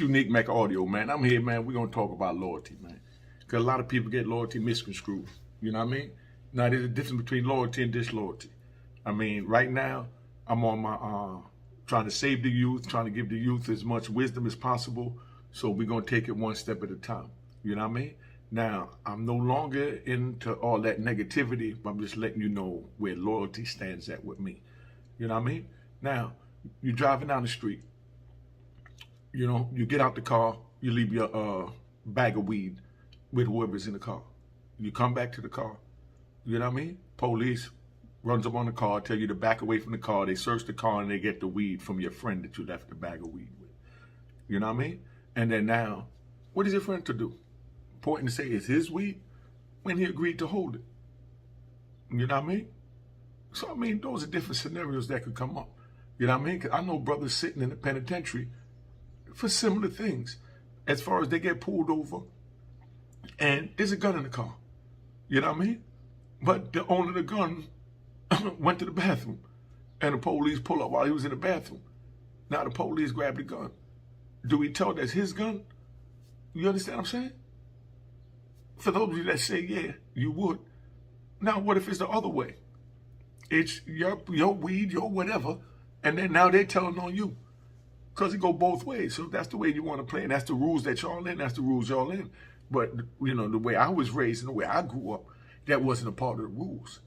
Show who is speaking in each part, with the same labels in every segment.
Speaker 1: Unique Mecca Audio, man. I'm here, man. We're going to talk about loyalty, man. Because a lot of people get loyalty misconstrued. You know what I mean? Now, there's a difference between loyalty and disloyalty. I mean, right now, I'm on my, trying to save the youth, trying to give the youth as much wisdom as possible. So we're going to take it one step at a time. You know what I mean? Now, I'm no longer into all that negativity, but I'm just letting you know where loyalty stands at with me. You know what I mean? Now, you're driving down the street. You know, you get out the car, you leave your bag of weed with whoever's in the car. You come back to the car. You know what I mean? Police runs up on the car, tell you to back away from the car. They search the car and they get the weed from your friend that you left the bag of weed with. You know what I mean? And then now, what is your friend to do? Important to say it's his weed when he agreed to hold it. You know what I mean? So, I mean, those are different scenarios that could come up. You know what I mean? 'Cause I know brothers sitting in the penitentiary for similar things. As far as they get pulled over and there's a gun in the car. You know what I mean? But the owner of the gun went to the bathroom and the police pull up while he was in the bathroom. Now the police grab the gun. Do we tell that's his gun? You understand what I'm saying? For those of you that say, yeah, you would. Now, what if it's the other way? It's your weed, your whatever, and then now they're telling on you. Because it go both ways. So that's the way you want to play. And that's the rules that y'all in. That's the rules y'all in. But, you know, the way I was raised and the way I grew up, that wasn't a part of the rules.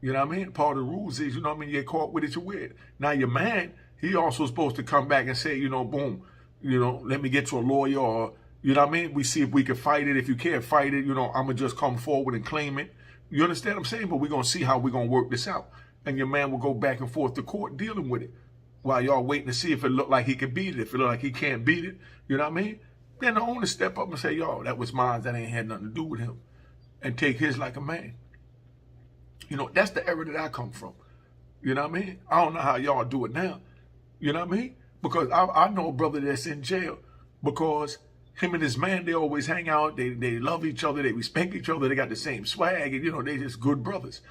Speaker 1: You know what I mean? Part of the rules is, you know what I mean, you get caught with it, you're weird. Now your man, he also supposed to come back and say, you know, boom, you know, let me get you a lawyer or, you know what I mean? We see if we can fight it. If you can't fight it, you know, I'm going to just come forward and claim it. You understand what I'm saying? But we're going to see how we're going to work this out. And your man will go back and forth to court dealing with it while y'all waiting to see if it look like he can beat it. If it look like he can't beat it, you know what I mean? Then the owner step up and say, yo, that was mine. That ain't had nothing to do with him. And take his like a man. You know, that's the era that I come from. You know what I mean? I don't know how y'all do it now. You know what I mean? Because I know a brother that's in jail because him and his man, they always hang out. They love each other. They respect each other. They got the same swag. And, you know, they just good brothers.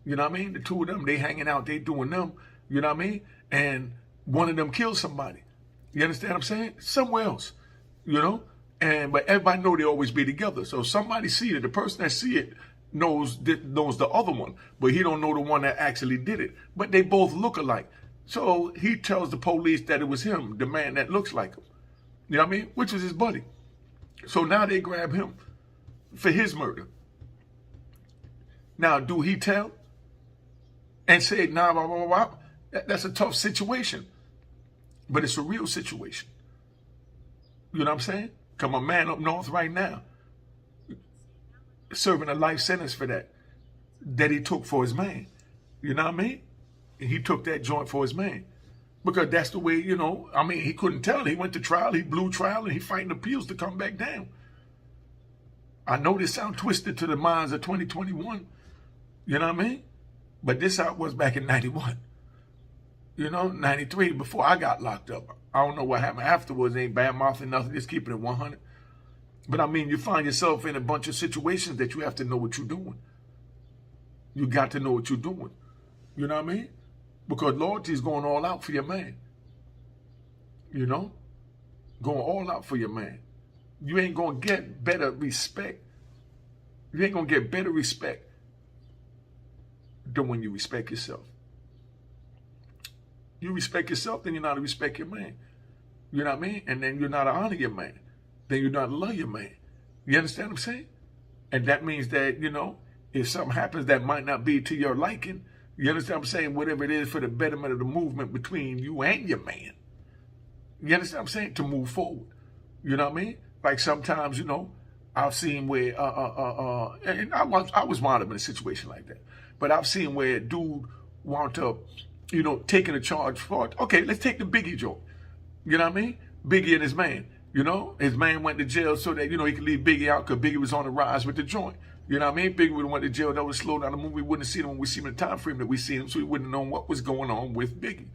Speaker 1: You know what I mean? The two of them, they hanging out. They doing them. You know what I mean? And one of them killed somebody. You understand what I'm saying? Somewhere else. You know? But everybody know they always be together. So somebody see it. The person that see it knows the other one. But he don't know the one that actually did it. But they both look alike. So he tells the police that it was him, the man that looks like him. You know what I mean? Which was his buddy. So now they grab him for his murder. Now, do he tell and say, nah, blah, blah, blah, blah? That's a tough situation. But it's a real situation. You know what I'm saying? Come a man up north right now serving a life sentence for that he took for his man. You know what I mean? He took that joint for his man. Because that's the way, you know, I mean, he couldn't tell. He went to trial, he blew trial, and he fighting appeals to come back down. I know this sound twisted to the minds of 2021. You know what I mean? But this out was back in 91. You know, 93, before I got locked up. I don't know what happened afterwards. Ain't bad mouthing nothing, just keeping it 100. But I mean, you find yourself in a bunch of situations that you have to know what you're doing. You got to know what you're doing. You know what I mean? Because loyalty is going all out for your man. You know? Going all out for your man. You ain't going to get better respect. You ain't going to get better respect than when you respect yourself. You respect yourself, then you're not to respect your man. You know what I mean? And then you're not to honor your man. Then you're not to love your man. You understand what I'm saying? And that means that, you know, if something happens that might not be to your liking, you understand what I'm saying? Whatever it is for the betterment of the movement between you and your man. You understand what I'm saying? To move forward. You know what I mean? Like sometimes, you know, I've seen where, and I was wound up in a situation like that. But I've seen where a dude wound up, you know, taking a charge for it. Okay, let's take the Biggie joke. You know what I mean? Biggie and his man. You know, his man went to jail so that, you know, he could leave Biggie out because Biggie was on the rise with the joint. You know what I mean? Biggie would have went to jail. That would slow down the movie. We wouldn't have seen him when we see him in the time frame that we see him, so we wouldn't have known what was going on with Biggie.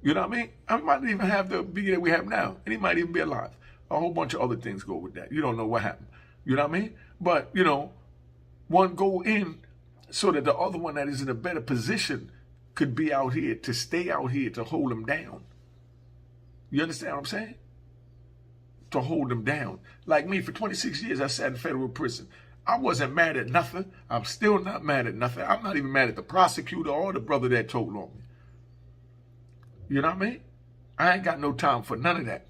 Speaker 1: You know what I mean? I might not even have the Biggie that we have now, and he might even be alive. A whole bunch of other things go with that. You don't know what happened. You know what I mean? But, you know, one go in so that the other one that is in a better position could be out here, to stay out here, to hold him down. You understand what I'm saying? to hold them down. Like me, for 26 years, I sat in federal prison. I wasn't mad at nothing. I'm still not mad at nothing. I'm not even mad at the prosecutor or the brother that told on me. You know what I mean? I ain't got no time for none of that.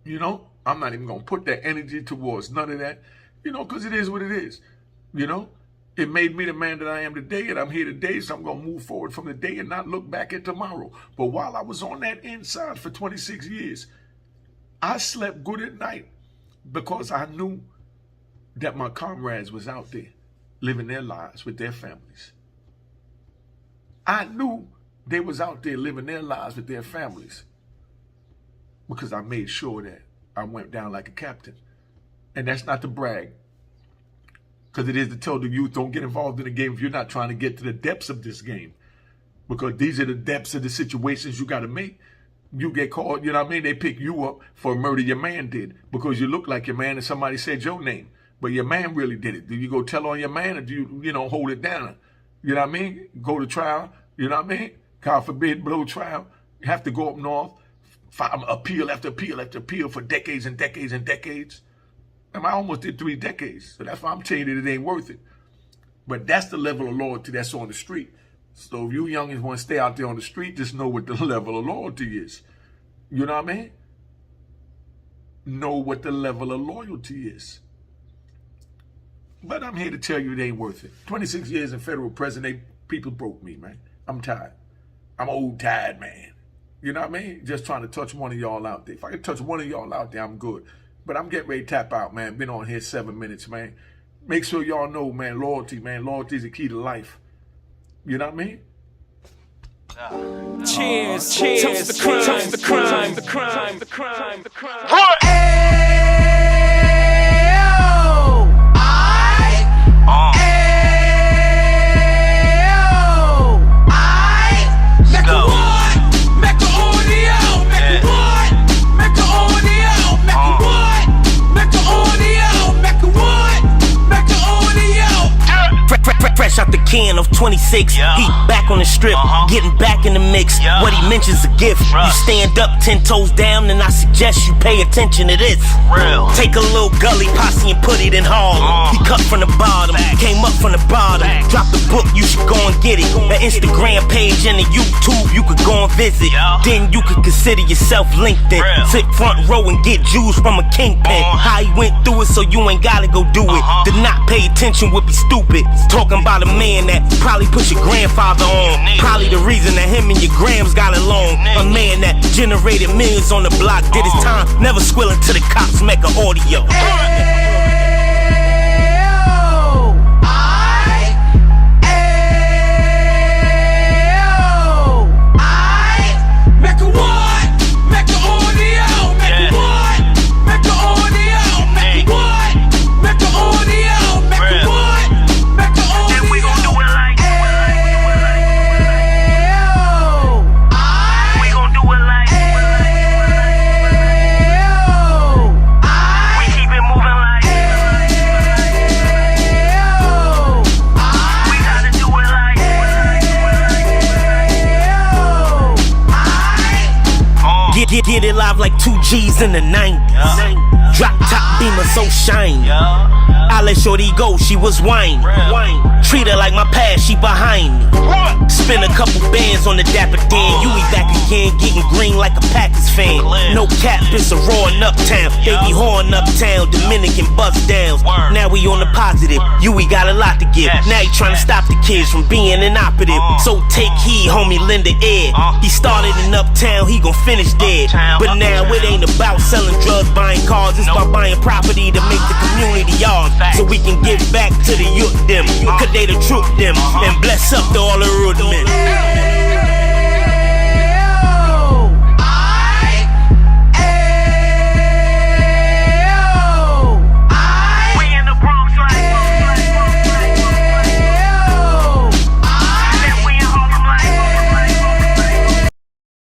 Speaker 1: You know, I'm not even going to put that energy towards none of that, you know, because it is what it is. You know, it made me the man that I am today, and I'm here today, so I'm going to move forward from the day and not look back at tomorrow. But while I was on that inside for 26 years, I slept good at night because I knew that my comrades was out there living their lives with their families. I knew they was out there living their lives with their families because I made sure that I went down like a captain. And that's not to brag, because it is to tell the youth, don't get involved in the game if you're not trying to get to the depths of this game. Because these are the depths of the situations you got to make. You get caught, you know what I mean? They pick you up for a murder your man did because you look like your man and somebody said your name. But your man really did it. Do you go tell on your man, or do you, hold it down? You know what I mean? Go to trial, you know what I mean? God forbid, blow trial. You have to go up north, appeal after appeal after appeal for decades and decades and decades. And I almost did 3 decades. So that's why I'm telling you that it ain't worth it. But that's the level of loyalty that's on the street. So if you youngins want to stay out there on the street, just know what the level of loyalty is. You know what I mean? Know what the level of loyalty is. But I'm here to tell you it ain't worth it. 26 years in federal prison, people broke me, man. I'm tired. I'm an old, tired man. You know what I mean? Just trying to touch one of y'all out there. If I can touch one of y'all out there, I'm good. But I'm getting ready to tap out, man. Been on here 7 minutes, man. Make sure y'all know, man, loyalty, man. Loyalty is the key to life. You know what I mean?
Speaker 2: Cheers, cheers, toast the crime, toast the crime, the crime, the crime, the crime.
Speaker 3: Fresh out the can of 26, yeah. Heat back on the strip, getting back in the mix. Yeah. What he mentions a gift. You stand up 10 toes down, and I suggest you pay attention to this. Real. Take a little gully posse and put it in Harlem. He cut from the bottom, came up from the bottom. Drop the book, you should go and get it. The Instagram page and the YouTube, you could go and visit. Then you could consider yourself LinkedIn. Sit front row and get Jews from a kingpin. How he went through it, so you ain't gotta go do it. To not pay attention would be stupid. Talking about a man that probably put your grandfather on. Probably the reason that him and your grams got along. A man that generated millions on the block, did his time, never squilling to the cops, Mecca audio. Get it live like 2 G's in the 90s. Drop top beamer so shiny. I let shorty go, she was whining. Treat her like my past, she behind me. Spin a couple bands on the dapper Dan. You be back again, getting green like a Packers fan. No cap, it's a roaring uptown. They be horn uptown, Dominican bust downs. Now we on the positive, we got a lot to give. Now he trying to stop the kids from being inoperative. So take heed, homie, lend a ear. He started in uptown, he gon' finish dead. But now it ain't about selling drugs, buying cars. It's about buying property to make the community ours. So we can give back to the youth them, cause they the truth them, and bless up to all the root men.